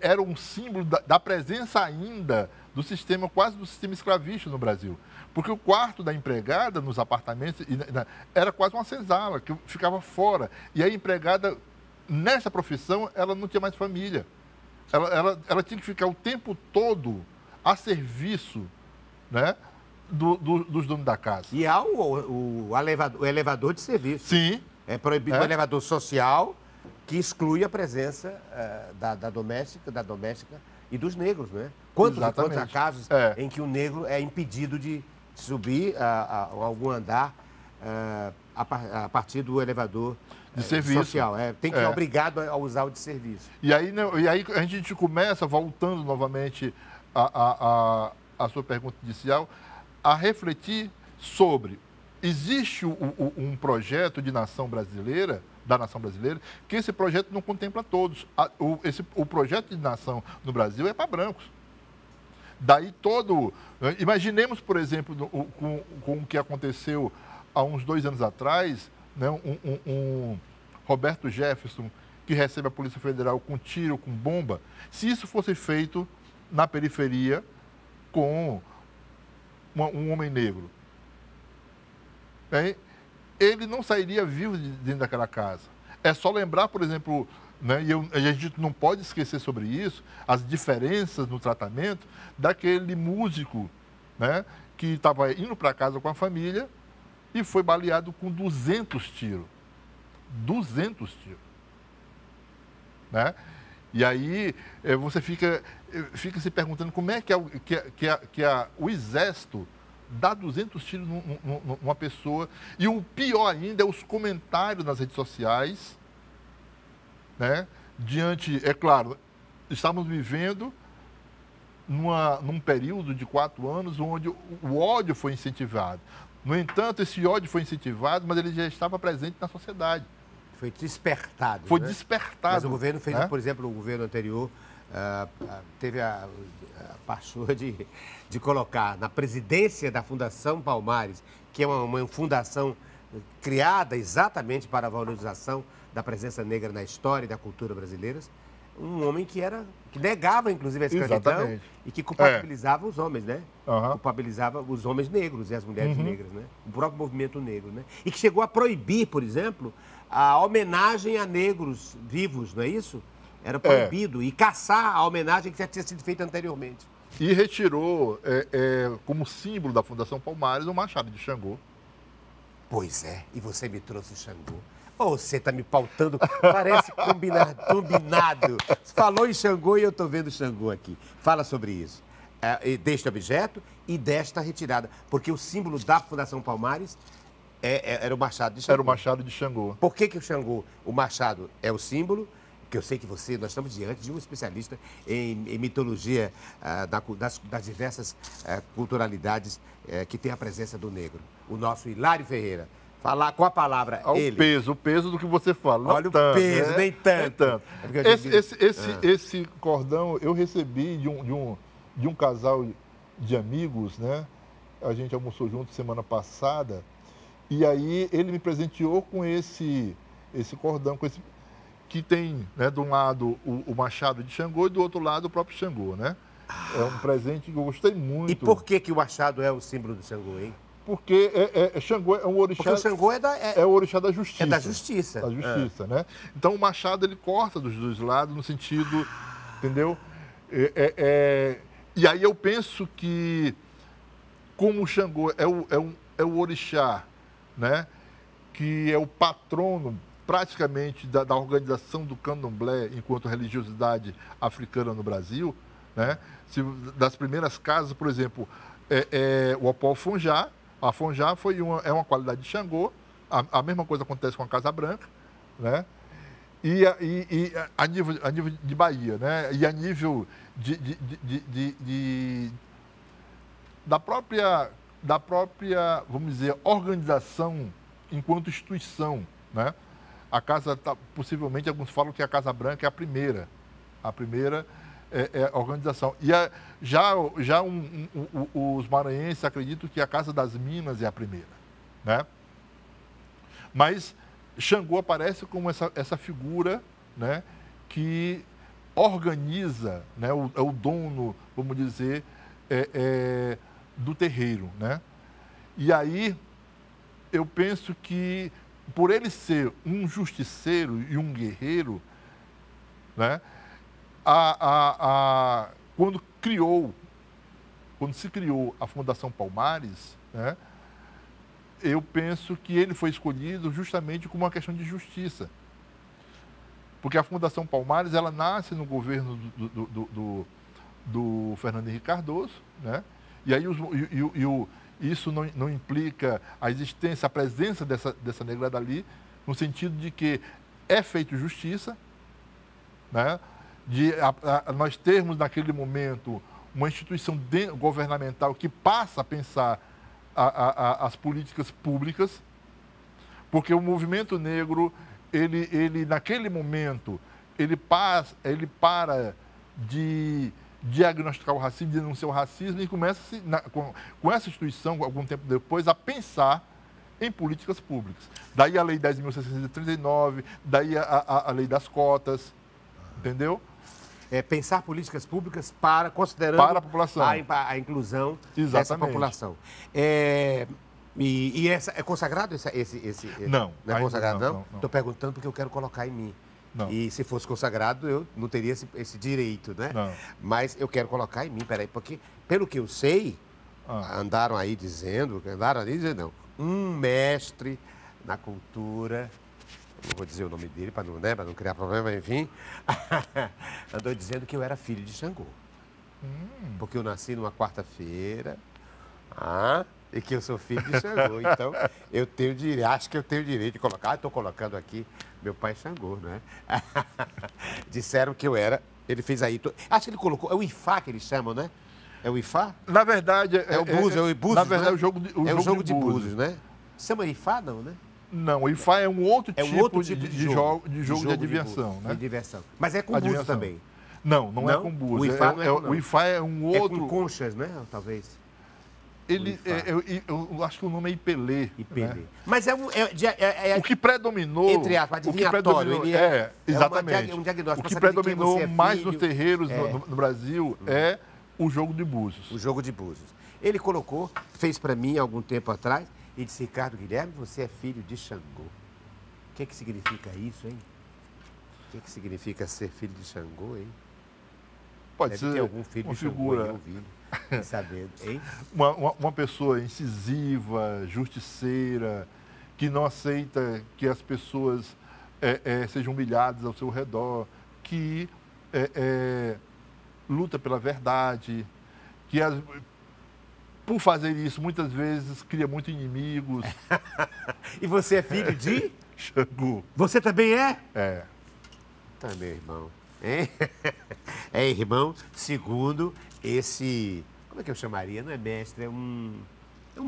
era um símbolo da presença ainda do sistema, quase do sistema escravista no Brasil. Porque o quarto da empregada nos apartamentos era quase uma senzala, que ficava fora. E a empregada, nessa profissão, ela não tinha mais família. Ela tinha que ficar o tempo todo a serviço, né, dos donos da casa. E há o elevador de serviço. Sim. É proibido o elevador social, que exclui a presença da doméstica e dos negros, né? Quantos casos em que o negro é impedido de subir a algum andar a partir do elevador de serviço social. Tem que ser obrigado a usar o de serviço. E aí a gente começa, voltando novamente à sua pergunta inicial, a refletir sobre, existe um projeto de nação brasileira, da nação brasileira, que esse projeto não contempla todos. O projeto de nação no Brasil é para brancos. Daí imaginemos, por exemplo, com o que aconteceu há uns 2 anos atrás, né, um Roberto Jefferson, que recebe a Polícia Federal com tiro, com bomba, se isso fosse feito na periferia com um homem negro, ele não sairia vivo de dentro daquela casa. É só lembrar, por exemplo, né, e a gente não pode esquecer sobre isso, as diferenças no tratamento daquele músico, né, que estava indo para casa com a família e foi baleado com 200 tiros. 200 tiros. Né? E aí você fica se perguntando como é que o Exército dá 200 tiros numa pessoa. E o pior ainda é os comentários nas redes sociais, né? Diante, é claro, estamos vivendo num período de 4 anos onde o ódio foi incentivado. No entanto, esse ódio foi incentivado, mas ele já estava presente na sociedade. Foi despertado. Foi né? despertado. Mas o governo fez, né? Por exemplo, o governo anterior teve a pachorra de colocar na presidência da Fundação Palmares, que é uma fundação criada exatamente para a valorização da presença negra na história e da cultura brasileiras, um homem que negava, inclusive, a escravidão. Exatamente. E que culpabilizava os homens, né? Uhum. Culpabilizava os homens negros e as mulheres negras, né? O próprio movimento negro, né? E que chegou a proibir, por exemplo, a homenagem a negros vivos, não é isso? Era proibido. E caçar a homenagem que já tinha sido feita anteriormente. E retirou, como símbolo da Fundação Palmares, o Machado de Xangô. Pois é, e você me trouxe Xangô. Oh, você está me pautando, parece combinado. Você falou em Xangô e eu estou vendo Xangô aqui. Fala sobre isso. Deste objeto e desta retirada. Porque o símbolo da Fundação Palmares era o Machado de Xangô. Era o Machado de Xangô. Por que o Xangô, o Machado, é o símbolo? Porque eu sei que nós estamos diante de um especialista em mitologia das diversas culturalidades que tem a presença do negro. O nosso Hilário Ferreira. Falar com a palavra ele. O peso do que você fala. Não Olha tanto, o peso, né? nem tanto. Esse cordão eu recebi de um casal de amigos, né? A gente almoçou junto semana passada. E aí ele me presenteou com esse cordão, que tem, né, de um lado o Machado de Xangô e do outro lado o próprio Xangô, né? É um presente que eu gostei muito. E por que o Machado é o símbolo do Xangô, hein? Porque Xangô é um orixá... Porque o Xangô é o orixá da justiça. É da justiça. Da justiça, né? Então o Machado, ele corta dos dois lados no sentido, entendeu? E aí eu penso que, como o Xangô é o orixá, né? Que é o patrono praticamente da organização do candomblé enquanto religiosidade africana no Brasil, né? Das primeiras casas, por exemplo, o Opó-Fonjá. A Fonjá é uma qualidade de Xangô. A mesma coisa acontece com a Casa Branca, né? E a nível de Bahia, né? E a nível da própria, vamos dizer, organização enquanto instituição, né? A Casa, possivelmente, alguns falam que a Casa Branca é a primeira organização. E os maranhenses acreditam que a Casa das Minas é a primeira, né? Mas Xangô aparece como essa figura, né, que organiza, né, o dono, vamos dizer, do terreiro, né? E aí eu penso que, por ele ser um justiceiro e um guerreiro, né, quando se criou a Fundação Palmares, né, eu penso que ele foi escolhido justamente como uma questão de justiça. Porque a Fundação Palmares, ela nasce no governo do Fernando Henrique Cardoso, né? E aí isso não implica a existência, a presença dessa negrada ali, no sentido de que é feito justiça, né? Nós termos naquele momento uma instituição governamental que passa a pensar as políticas públicas, porque o movimento negro, ele naquele momento, ele para de diagnosticar o racismo, de denunciar o racismo, e começa, com essa instituição, algum tempo depois, a pensar em políticas públicas. Daí a Lei 10.639, daí a Lei das Cotas, entendeu? Pensar políticas públicas considerando para a população, a inclusão dessa população. E essa, é consagrado Não. Não é consagrado, não? Não. Estou perguntando porque eu quero colocar em mim. Não. E se fosse consagrado, eu não teria esse direito, né? Não. Mas eu quero colocar em mim, peraí, porque, pelo que eu sei, andaram aí dizendo, não, um mestre na cultura, não vou dizer o nome dele para não criar problema, enfim, andou dizendo que eu era filho de Xangô. Porque eu nasci numa quarta-feira, e que eu sou filho de Xangô. Então, acho que eu tenho direito de colocar, estou colocando aqui meu pai Xangô, né? Disseram que eu era, ele fez aí, acho que ele colocou, é o Ifá que eles chamam, né? É o Ifá? Na verdade, é o Búzios, é o Búzios, na verdade, né? é o jogo de Búzios, né? Chama Ifá, não, né? Não, o Ifá é um outro tipo de jogo de adivinhação, né? De diversão. Mas é com búzios também. Não é com búzios. O Ifá não é com, o Ifá é um outro... É com conchas, né? Talvez. Eu acho que o nome é Ipelê. Ipelê. Né? Mas o que predominou... Entre aspas, adivinhatório. Exatamente. Um diagnóstico. O que predominou mais nos terreiros no Brasil é o jogo de búzios. O jogo de búzios. Ele fez para mim algum tempo atrás, e disse: Ricardo Guilherme, você é filho de Xangô. O que significa isso, hein? O que significa ser filho de Xangô, hein? Pode Deve ser ter algum filho uma de Xangô figura... ouvindo, sabendo, hein? Uma pessoa incisiva, justiceira, que não aceita que as pessoas sejam humilhadas ao seu redor, que luta pela verdade, que por fazer isso, muitas vezes, cria muitos inimigos. E você é filho de? Xangô. Você também é? É. Tá, meu irmão. É irmão, segundo esse... Como é que eu chamaria? Não é mestre, é um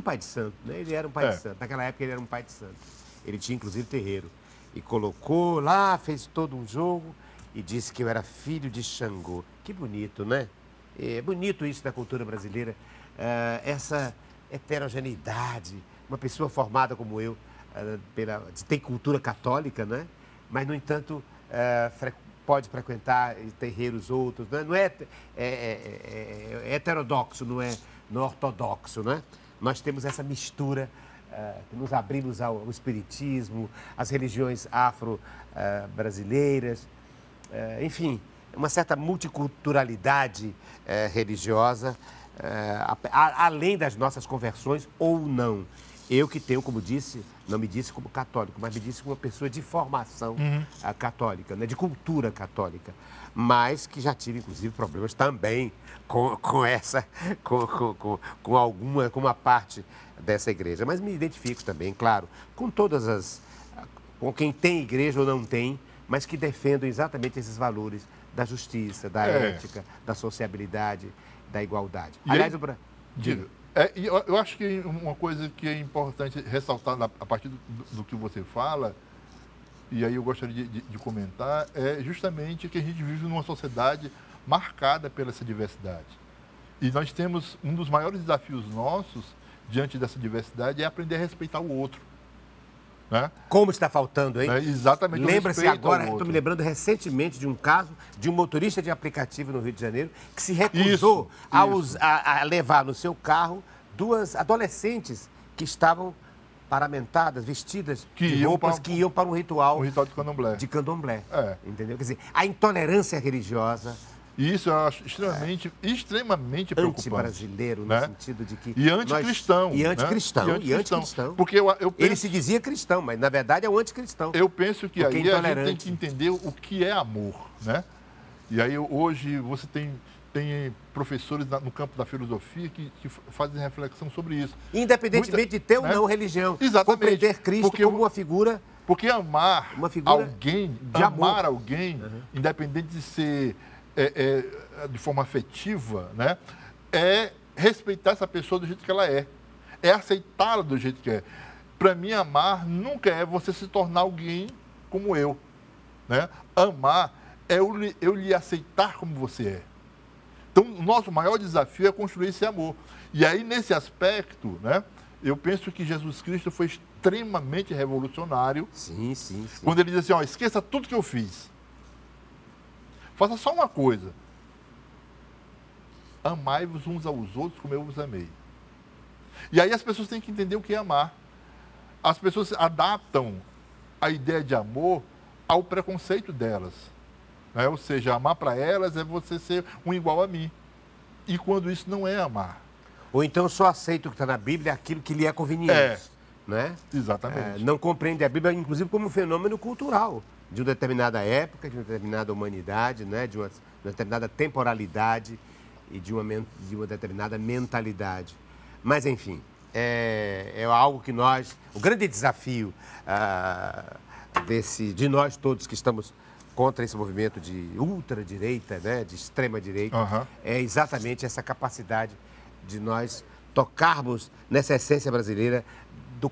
pai de santo, né? Ele era um pai de santo. Naquela época ele era um pai de santo. Ele tinha, inclusive, terreiro. E colocou lá, fez todo um jogo e disse que eu era filho de Xangô. Que bonito, né? É bonito isso da cultura brasileira. Essa heterogeneidade, uma pessoa formada como eu, tem cultura católica, né? Mas, no entanto, pode frequentar terreiros outros, né? Não é heterodoxo, não é ortodoxo, né? Nós temos essa mistura, nos abrimos ao espiritismo, às religiões afro-brasileiras, enfim, uma certa multiculturalidade religiosa, além das nossas conversões ou não. Eu que tenho, como disse, não me disse como católico, mas me disse como uma pessoa de formação católica, né, de cultura católica, mas que já tive, inclusive, problemas também com uma parte dessa igreja. Mas me identifico também, claro, com com quem tem igreja ou não tem, mas que defendam exatamente esses valores da justiça, da ética, da sociabilidade, da igualdade. E aliás, aí, E eu acho que uma coisa que é importante ressaltar a partir do que você fala, e aí eu gostaria de comentar, é justamente que a gente vive numa sociedade marcada pela essa diversidade. E nós temos um dos maiores desafios nossos diante dessa diversidade é aprender a respeitar o outro. Né? Como está faltando, hein? Exatamente. Lembra-se agora, estou me lembrando recentemente de um caso de um motorista de aplicativo no Rio de Janeiro que se recusou a levar no seu carro 2 adolescentes que estavam paramentadas, vestidas de roupas que iam para um ritual de candomblé. Entendeu? Quer dizer, a intolerância religiosa. Isso eu acho extremamente preocupante. Anti-brasileiro, né? No sentido de que... E anticristão. E anticristão. Né? E anticristão. Porque eu penso... Ele se dizia cristão, mas na verdade é o anticristão. Eu penso que aí a gente tem que entender o que é amor, né? E aí hoje você tem professores no campo da filosofia que fazem reflexão sobre isso. Independentemente de ter ou não religião. Exatamente. Compreender Cristo como uma figura... Porque amar alguém, independente de ser... de forma afetiva, né? É respeitar essa pessoa do jeito que ela é aceitá-la do jeito que é. Para mim, amar nunca é você se tornar alguém como eu, né? Amar é eu lhe aceitar como você é. Então, o nosso maior desafio é construir esse amor. E aí, nesse aspecto, né? Eu penso que Jesus Cristo foi extremamente revolucionário. Sim. Quando ele diz assim, esqueça tudo que eu fiz. Faça só uma coisa. Amai-vos uns aos outros como eu vos amei. E aí as pessoas têm que entender o que é amar. As pessoas adaptam a ideia de amor ao preconceito delas. Né? Ou seja, amar para elas é você ser um igual a mim. E quando isso não é amar. Ou então só aceita o que está na Bíblia, aquilo que lhe é conveniente. Né? Exatamente. Não compreende a Bíblia, inclusive, como um fenômeno cultural. De uma determinada época, de uma determinada humanidade, né? De uma determinada temporalidade e de uma determinada mentalidade. Mas, enfim, é algo que nós... O grande desafio de nós todos que estamos contra esse movimento de ultradireita, né? De extrema-direita, é exatamente essa capacidade de nós tocarmos nessa essência brasileira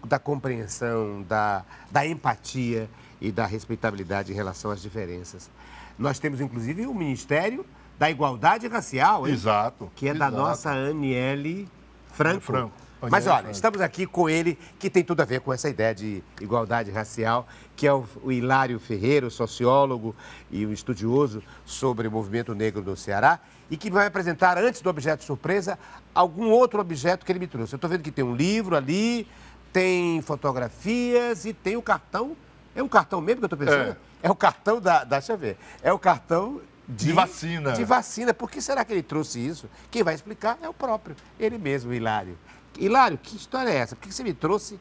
da compreensão, da empatia e da respeitabilidade em relação às diferenças. Nós temos, inclusive, o Ministério da Igualdade Racial, hein? Exato. Que é da nossa Aniele Franco. Mas, Aniele olha, Franco. Estamos aqui com ele, que tem tudo a ver com essa ideia de igualdade racial, que é o Hilário Ferreira, o sociólogo e o estudioso sobre o movimento negro no Ceará, e que vai apresentar, antes do objeto surpresa, algum outro objeto que ele me trouxe. Eu estou vendo que tem um livro ali, tem fotografias e tem o cartão. É um cartão mesmo que eu estou pensando? É o cartão deixa eu ver. É o cartão de vacina. De vacina. Por que será que ele trouxe isso? Quem vai explicar é o próprio, ele mesmo, Hilário. Hilário, que história é essa? Por que você me trouxe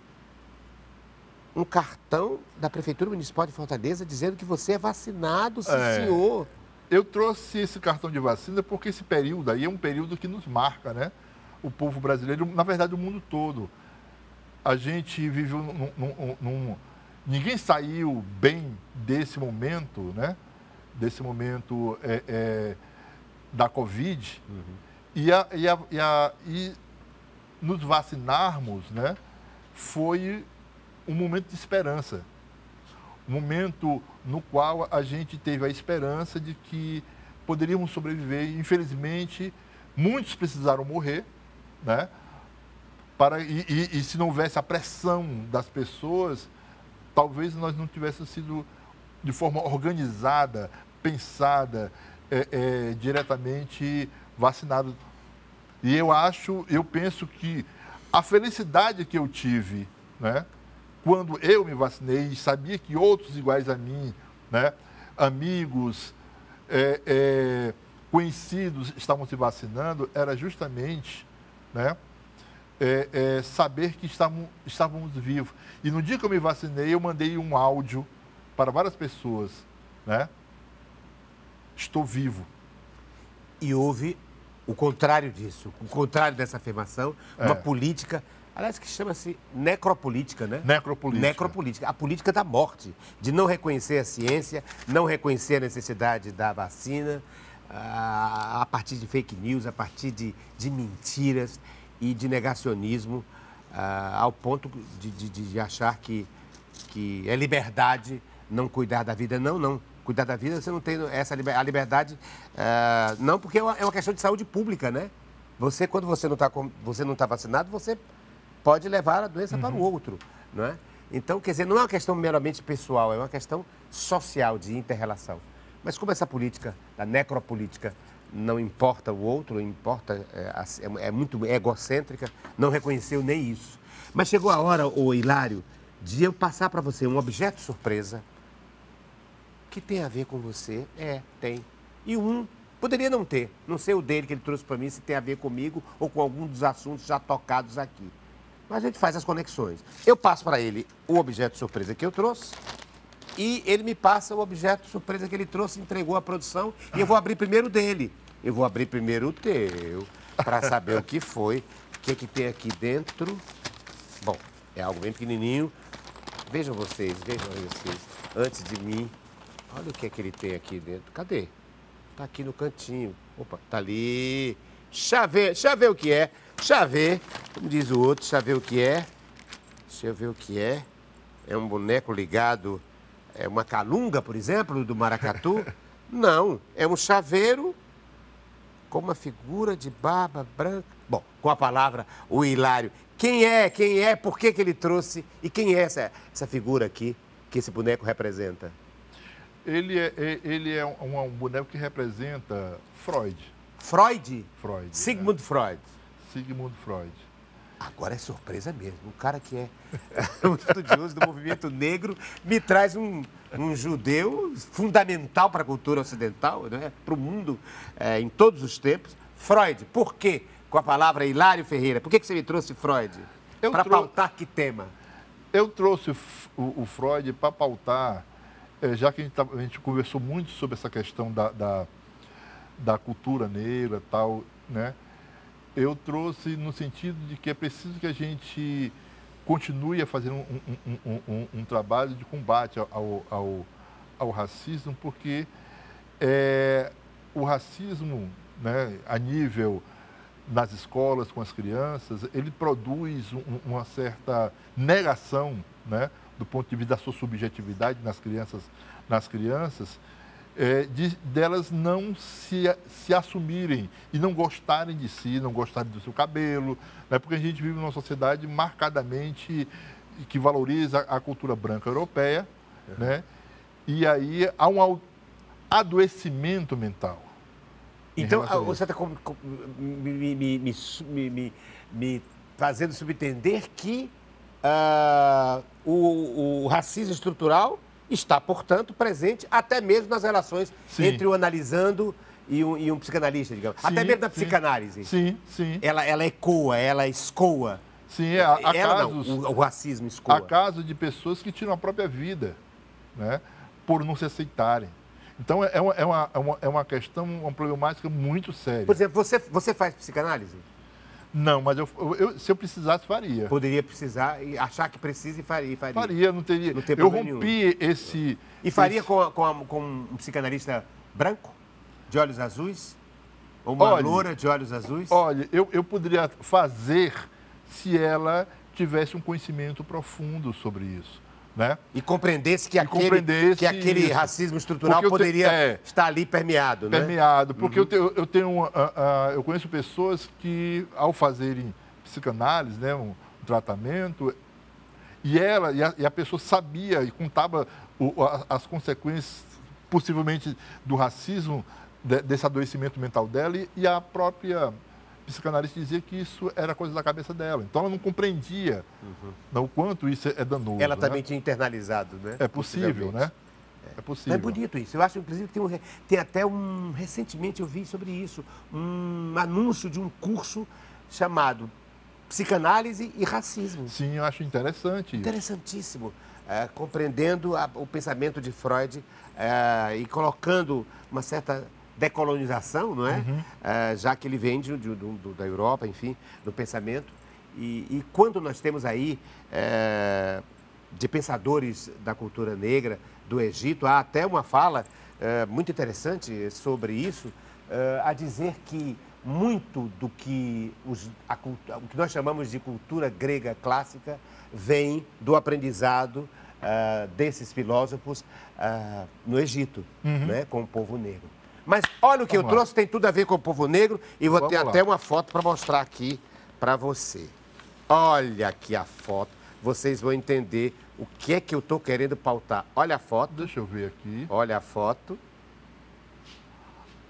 um cartão da Prefeitura Municipal de Fortaleza dizendo que você é vacinado, sim, senhor? Eu trouxe esse cartão de vacina porque esse período aí é um período que nos marca, né? O povo brasileiro, na verdade, o mundo todo. A gente viveu ninguém saiu bem desse momento, né? Desse momento da Covid. E nos vacinarmos, né? Foi um momento de esperança. Um momento no qual a gente teve a esperança de que poderíamos sobreviver. Infelizmente, muitos precisaram morrer, né? E se não houvesse a pressão das pessoas, talvez nós não tivéssemos sido de forma organizada, pensada, diretamente vacinados. E eu penso que a felicidade que eu tive, né, quando eu me vacinei e sabia que outros iguais a mim, né, amigos, conhecidos estavam se vacinando, era justamente, né, saber que estávamos vivos. E no dia que eu me vacinei, eu mandei um áudio para várias pessoas, né? Estou vivo. E houve o contrário disso, o contrário dessa afirmação, uma política, aliás, que chama-se necropolítica, né? Necropolítica. A política da morte, de não reconhecer a ciência, não reconhecer a necessidade da vacina, a partir de fake news, a partir de mentiras. e de negacionismo ao ponto de achar que é liberdade não cuidar da vida. Não, não. Cuidar da vida, você não tem a liberdade, não, porque é uma questão de saúde pública, né? Você, quando você não tá vacinado, você pode levar a doença para o outro, não é? Então, quer dizer, não é uma questão meramente pessoal, é uma questão social, de inter-relação. Mas como essa política, a necropolítica, não importa o outro, importa, é muito egocêntrica, não reconheceu nem isso. Mas chegou a hora, ô Hilário, de eu passar para você um objeto surpresa que tem a ver com você. Tem. E poderia não ter. Não sei o dele que ele trouxe para mim, se tem a ver comigo ou com algum dos assuntos já tocados aqui. Mas a gente faz as conexões. Eu passo para ele o objeto surpresa que eu trouxe e ele me passa o objeto surpresa que ele trouxe, entregou à produção e eu vou abrir primeiro o dele. Eu vou abrir primeiro o teu, para saber o que foi, o que tem aqui dentro. Bom, é algo bem pequenininho. Vejam vocês, antes de mim. Olha o que é que ele tem aqui dentro. Cadê? Tá aqui no cantinho. Opa, tá ali. Deixa eu ver o que é. Deixa eu ver. Como diz o outro, deixa eu ver o que é. Deixa eu ver o que é. É um boneco ligado. É uma calunga, por exemplo, do maracatu? Não. É um chaveiro com uma figura de barba branca. Bom, com a palavra, o Hilário. Quem é? Por que ele trouxe? E quem é essa figura aqui que esse boneco representa? Ele é um boneco que representa Freud. Freud? Freud. Sigmund Freud. Sigmund Freud. Agora é surpresa mesmo. Um cara que é um estudioso do movimento negro me traz um judeu fundamental para a cultura ocidental, né? Para o mundo em todos os tempos. Freud. Por quê? Com a palavra Hilário Ferreira. Por que você me trouxe Freud? Para pautar que tema? Eu trouxe o Freud para pautar, já que a gente conversou muito sobre essa questão da cultura negra e tal, né? Eu trouxe no sentido de que é preciso que a gente continue a fazer um trabalho de combate ao racismo, porque o racismo, né, a nível nas escolas, com as crianças, ele produz uma certa negação, né, do ponto de vista da sua subjetividade nas crianças, delas não se assumirem e não gostarem de si, não gostarem do seu cabelo, né, porque a gente vive numa sociedade marcadamente que valoriza a cultura branca europeia, né, e aí há um adoecimento mental. Então, você está me fazendo subentender que o racismo estrutural está, portanto, presente até mesmo nas relações entre o analisando e um psicanalista, digamos. Até mesmo na psicanálise. Sim. Ela ecoa, ela escoa. Sim, o racismo escoa. Há casos de pessoas que tiram a própria vida, né, por não se aceitarem. Então, é uma questão, uma problemática muito séria. Por exemplo, você faz psicanálise? Não, mas se eu precisasse, faria. Poderia precisar e achar que precisa e faria. Faria, não teria. Eu rompi esse... E faria com um psicanalista branco, de olhos azuis? Ou uma loura de olhos azuis? Olha, eu poderia fazer se ela tivesse um conhecimento profundo sobre isso. Né? E compreendesse que aquele racismo estrutural poderia estar ali permeado, né? Permeado, porque eu conheço pessoas que, ao fazerem psicanálise, né, um tratamento, e a pessoa sabia e contava as consequências, possivelmente, do racismo, desse adoecimento mental dela, e a própria psicanalista dizia que isso era coisa da cabeça dela. Então, ela não compreendia o quanto isso é danoso. Ela também tinha internalizado, né? É possível, né? É possível. É bonito isso. Eu acho, inclusive, que tem até recentemente eu vi sobre isso, um anúncio de um curso chamado Psicanálise e Racismo. Sim, eu acho interessante isso. Interessantíssimo. Compreendendo o pensamento de Freud e colocando uma certa decolonização, não é? Já que ele vem da Europa, enfim, do pensamento. E quando nós temos aí de pensadores da cultura negra, do Egito, há até uma fala muito interessante sobre isso, a dizer que muito do que o que nós chamamos de cultura grega clássica vem do aprendizado desses filósofos no Egito, né, com o povo negro. Mas olha o que eu trouxe, tem tudo a ver com o povo negro e vou ter até uma foto para mostrar aqui para você. Olha aqui a foto, vocês vão entender o que é que eu estou querendo pautar. Olha a foto. Deixa eu ver aqui. Olha a foto.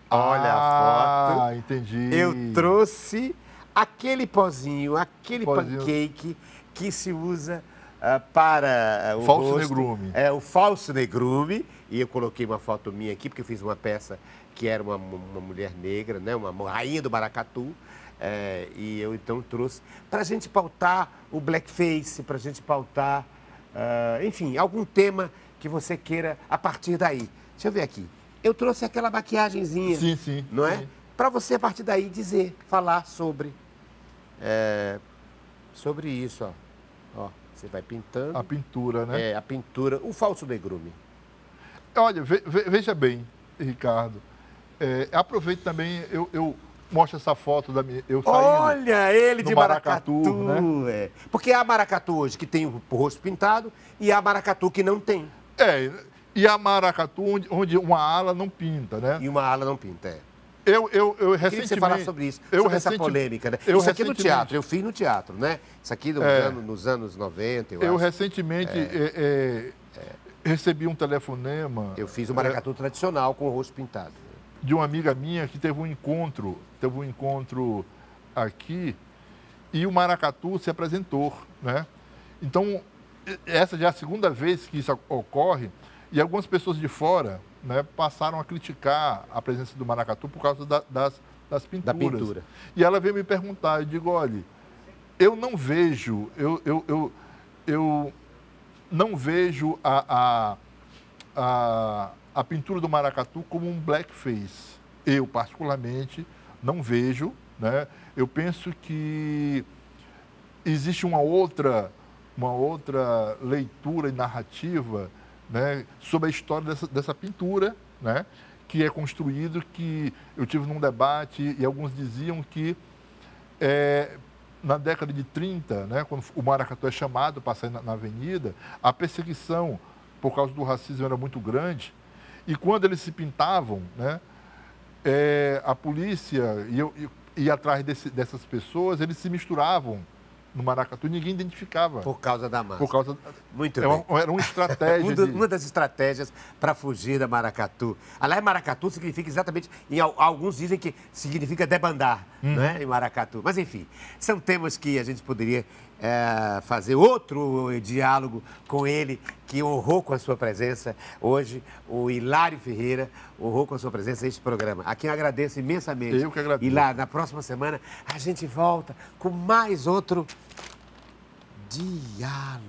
Olha a foto. Entendi. Eu trouxe aquele pozinho, aquele pancake que se usa para o falso rosto. negrume. É, o falso negrume. E eu coloquei uma foto minha aqui, porque eu fiz uma peça que era uma mulher negra, né? Uma rainha do maracatu. E eu então trouxe para a gente pautar o blackface, para a gente pautar, enfim, algum tema que você queira a partir daí. Deixa eu ver aqui. Eu trouxe aquela maquiagenzinha, sim, não é? Para você, a partir daí, falar sobre isso, ó. Ó, você vai pintando. A pintura, né? A pintura, o falso negrume. Olha, veja bem, Ricardo. Aproveito também, eu mostro essa foto da minha. Eu saindo. Olha ele de maracatu, né? Porque há maracatu hoje que tem o rosto pintado e há maracatu que não tem. E a maracatu onde uma ala não pinta, né? E uma ala não pinta, Eu recentemente... Queria você falar sobre isso, sobre essa polêmica, né? Isso aqui no teatro, eu fiz no teatro, né? Isso aqui nos anos 90, eu acho. Recentemente recebi um telefonema... Eu fiz o maracatu tradicional com o rosto pintado. De uma amiga minha que teve um encontro aqui e o maracatu se apresentou, né? Então, essa já é a segunda vez que isso ocorre e algumas pessoas de fora, né, passaram a criticar a presença do maracatu por causa das pinturas. Da pintura. E ela veio me perguntar, eu digo, olha, eu não vejo, eu não vejo a pintura do maracatu como um blackface. Eu, particularmente, não vejo, né? Eu penso que existe uma outra leitura e narrativa, né, sobre a história dessa pintura, né, que é construído, que eu tive num debate e alguns diziam que na década de 30, né, quando o maracatu é chamado para sair na avenida, a perseguição por causa do racismo era muito grande e quando eles se pintavam, né, a polícia ia atrás dessas pessoas, eles se misturavam no maracatu, ninguém identificava. Por causa da massa. Muito bem. Era uma estratégia. Uma das estratégias para fugir da maracatu. Aliás, maracatu significa exatamente... alguns dizem que significa debandar, né, em maracatu. Mas, enfim, são temas que a gente poderia fazer outro diálogo com ele, que honrou com a sua presença hoje, o Hilário Ferreira, honrou com a sua presença neste programa. A quem eu agradeço imensamente. Eu que agradeço. E lá, na próxima semana, a gente volta com mais outro diálogo.